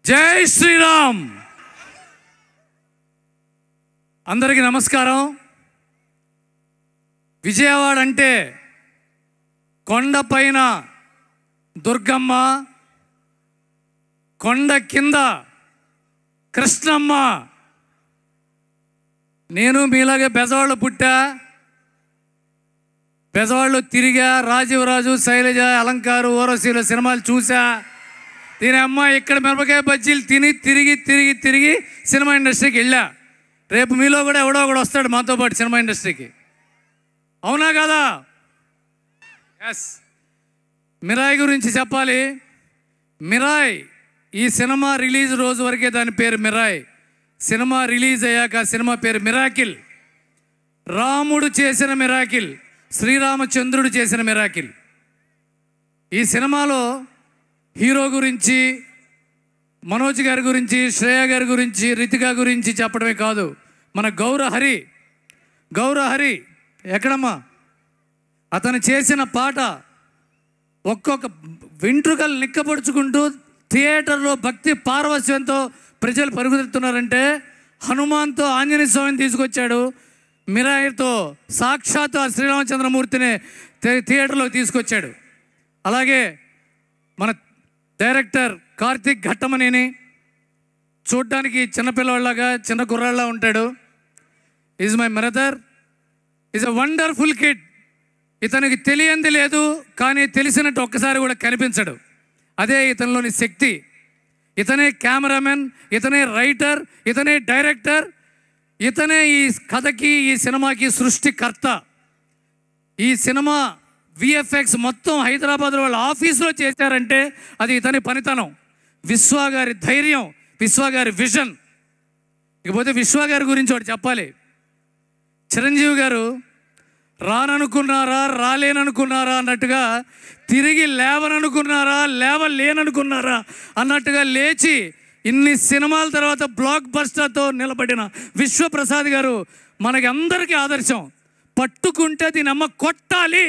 జై శ్రీరామ్. అందరికీ నమస్కారం. విజయవాడ అంటే కొండపైన దుర్గమ్మ, కొండ కింద కృష్ణమ్మ. నేను మీలాగే బెజవాడలో పుట్టా, బెజవాడలో తిరిగా, రాజీవరాజు, శైలజ, అలంకారు, ఓరసీలో సినిమాలు చూసా. దీని అమ్మ ఇక్కడ మిరపకాయ బజ్జీలు తిని తిరిగి తిరిగి తిరిగి సినిమా ఇండస్ట్రీకి వెళ్ళా. రేపు మీలో కూడా ఎవడో ఒకడు వస్తాడు మాతో పాటు సినిమా ఇండస్ట్రీకి. అవునా కదా? ఎస్. మిరాయి గురించి చెప్పాలి. మిరాయి ఈ సినిమా రిలీజ్ రోజు వరకే దాని పేరు మిరాయి. సినిమా రిలీజ్ అయ్యాక సినిమా పేరు మిరాకిల్. రాముడు చేసిన మిరాకిల్, శ్రీరామచంద్రుడు చేసిన మిరాకిల్. ఈ సినిమాలో హీరో గురించి, మనోజ్ గారి గురించి, శ్రేయ గారి గురించి, రితికా గురించి చెప్పడమే కాదు, మన గౌరహరి ఎక్కడమ్మా అతను చేసిన పాట ఒక్కొక్క వెంట్రుకలు నిక్కపడుచుకుంటూ థియేటర్లో భక్తి పారవస్యంతో ప్రజలు పరుగుతున్నారంటే హనుమాన్తో ఆంజనేయ స్వామిని తీసుకొచ్చాడు. మిరాయితో సాక్షాత్ ఆ శ్రీరామచంద్రమూర్తిని థియేటర్లో తీసుకొచ్చాడు. అలాగే మన డైరెక్టర్ కార్తిక్ ఘట్టమనేని చూడ్డానికి చిన్నపిల్లవాళ్ళగా, చిన్న కుర్రాళ్ళ ఉంటాడు. Is my brother, is a wonderful kid. ఇతనికి తెలియంది లేదు, కానీ తెలిసినట్టు ఒక్కసారి కూడా కనిపించడు. అదే ఇతనిలోని శక్తి. ఇతనే కెమెరామెన్, ఇతనే రైటర్, ఇతనే డైరెక్టర్, ఇతనే ఈ కథకి, ఈ సినిమాకి సృష్టికర్త. ఈ సినిమా విఎఫ్ఎక్స్ మొత్తం హైదరాబాద్లో వాళ్ళ ఆఫీసులో చేశారంటే అది ఇతని పనితనం, విశ్వ గారి ధైర్యం, విశ్వ గారి విజన్. ఇకపోతే విశ్వ గారి గురించి ఒకటి చెప్పాలి. చిరంజీవి గారు రాననుకున్నారా, రాలేననుకున్నారా అన్నట్టుగా, తిరిగి లేవననుకున్నారా, లేవలేననుకున్నారా అన్నట్టుగా లేచి ఇన్ని సినిమాల తర్వాత బ్లాక్ బస్టర్తో నిలబడిన విశ్వప్రసాద్ గారు మనకి అందరికీ ఆదర్శం. పట్టుకుంటే దీని అమ్మ కొట్టాలి,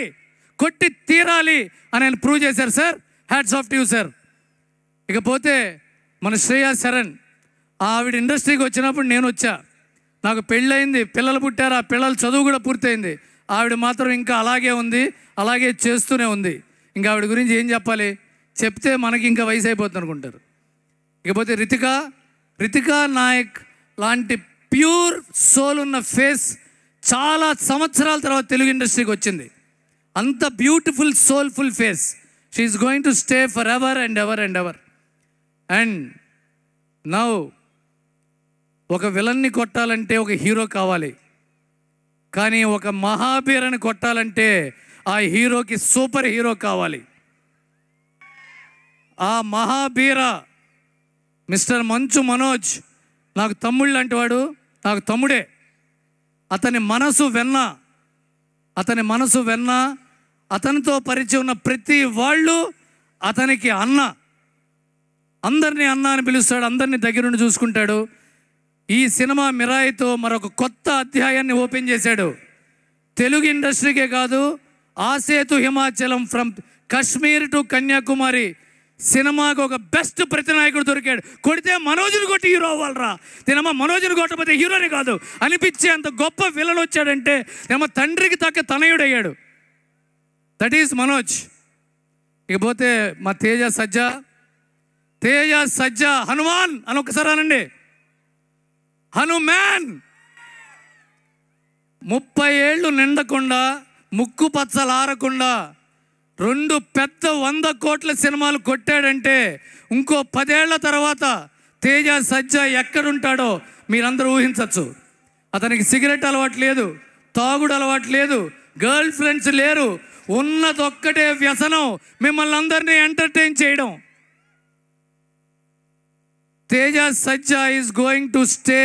కొట్టి తీరాలి అని ఆయన ప్రూవ్ చేశారు sir. Hats off to you sir. ఇకపోతే మన శ్రేయా శరణ్, ఆవిడ ఇండస్ట్రీకి వచ్చినప్పుడు నేను వచ్చా. నాకు పెళ్ళయింది, పిల్లలు పుట్టారు, ఆ పిల్లల చదువు కూడా పూర్తయింది. ఆవిడ మాత్రం ఇంకా అలాగే ఉంది, అలాగే చేస్తూనే ఉంది. ఇంకా ఆవిడ గురించి ఏం చెప్పాలి? చెప్తే మనకి ఇంకా వయసు అయిపోతుంది అనుకుంటారు. ఇకపోతే రితికా నాయక్ లాంటి ప్యూర్ సోల్ ఉన్న ఫేస్ చాలా సంవత్సరాల తర్వాత తెలుగు ఇండస్ట్రీకి వచ్చింది. అంత beautiful soulful face. She is going to stay for ever and ever and ever. And now ఒక విలన్ని కొట్టాలంటే ఒక హీరో కావాలి, కానీ ఒక మహాబీరని కొట్టాలంటే ఆ హీరోకి సూపర్ హీరో కావాలి. ఆ మహాబీర మిస్టర్ మంచు మనోజ్ నాకు తమ్ముళ్ళు లాంటి వాడు, నాకు తమ్ముడే. అతని మనసు వెన్న, అతనితో పరిచయం ఉన్న ప్రతి వాళ్ళు అతనికి అన్న. అందరినీ అన్న అని పిలుస్తాడు, అందరినీ దగ్గరుండి చూసుకుంటాడు. ఈ సినిమా మిరాయితో మరొక కొత్త అధ్యాయాన్ని ఓపెన్ చేశాడు. తెలుగు ఇండస్ట్రీకే కాదు, ఆసేతు హిమాచలం ఫ్రమ్ కాశ్మీర్ టు కన్యాకుమారి సినిమాకు ఒక బెస్ట్ ప్రతినాయకుడు దొరికాడు. కొడితే మనోజ్ని కొట్టి హీరో అవ్వాలరా, తినమ్మ మనోజ్ని కొట్టకపోతే హీరోని కాదు అనిపించే అంత గొప్ప విలన్ వచ్చాడంటే తినమ్మ తండ్రికి తగ్గ తనయుడయ్యాడు. That is Manoj. ఇకపోతే మా తేజ సజ్జా హనుమాన్ అని ఒకసారి అనండి. హనుమాన్ 30 ఏళ్ళు నిండకుండా, ముక్కు పచ్చలారకుండా 2 పెద్ద 100 కోట్ల సినిమాలు కొట్టాడంటే ఇంకో 10 ఏళ్ల తర్వాత తేజ సజ్జా ఎక్కడుంటాడో మీరందరూ ఊహించవచ్చు. అతనికి సిగరెట్ అలవాటు లేదు, తాగుడు అలవాటు లేదు, గర్ల్ ఫ్రెండ్స్ లేరు. ఉన్నదొక్కటే వ్యసనం, మిమ్మల్ని అందరినీ ఎంటర్టైన్ చేయడం. Teja Sajja is going to stay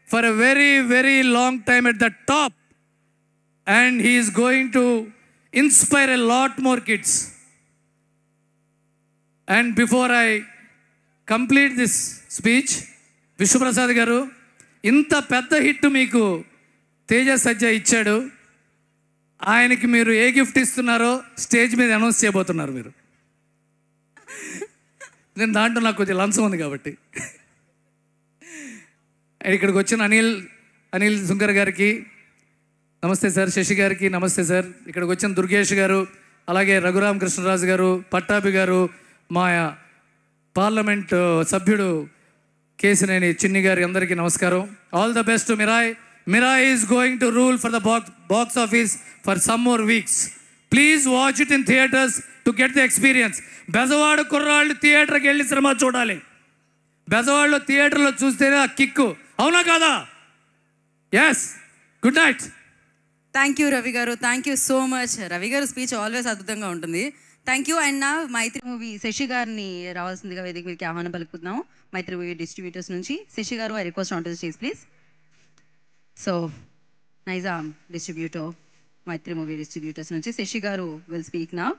for a very very long time at the top, and he is going to inspire a lot more kids. And before I complete this speech, Vishwaprasad గారు, ఇంత పెద్ద hit మీకు తేజ సజ్జా ఇచ్చాడు. ఆయనకి మీరు ఏ gift ఇస్తున్నారో stage మీద announce చేయబోతున్నారు. మీరు నేను దాంట్లో నాకు కొద్దిగా లంచం ఉంది కాబట్టి. ఇక్కడికి వచ్చిన అనిల్ సుంకర్ గారికి నమస్తే సార్, శశి గారికి నమస్తే సార్, ఇక్కడికి వచ్చిన దుర్గేష్ గారు, అలాగే రఘురామ కృష్ణరాజు గారు, పట్టాభి గారు, మా పార్లమెంట్ సభ్యుడు కేసినేని చిన్ని గారి అందరికీ నమస్కారం. All the best Mirai. Mirai is going to rule for the box office for some more weeks. Please watch it in theatres to get the experience. Bezawada కుర్రాళ్ళు థియేటర్కి వెళ్ళి సినిమా చూడాలి. బెజవాడలో థియేటర్లో చూస్తేనే ఆ కిక్కు, అవునా కాదా? Yes. Good night. Thank you Ravi garu, thank you so much. Ravi garu speech always అద్భుతంగా ఉంటుంది. Thank you. అండ్ నా మైత్రి మూవీ శశి గారిని రావాల్సిందిగా వేదిక మీదకి ఆహ్వానం పలుకుతున్నాము. మైత్రి మూవీ డిస్ట్రిబ్యూటర్స్ నుంచి శశి గారు, I request on to the stage please. So Nizam distributor, Mythri movie distributors నుంచి శశి గారు విల్ స్పీక్ నౌ.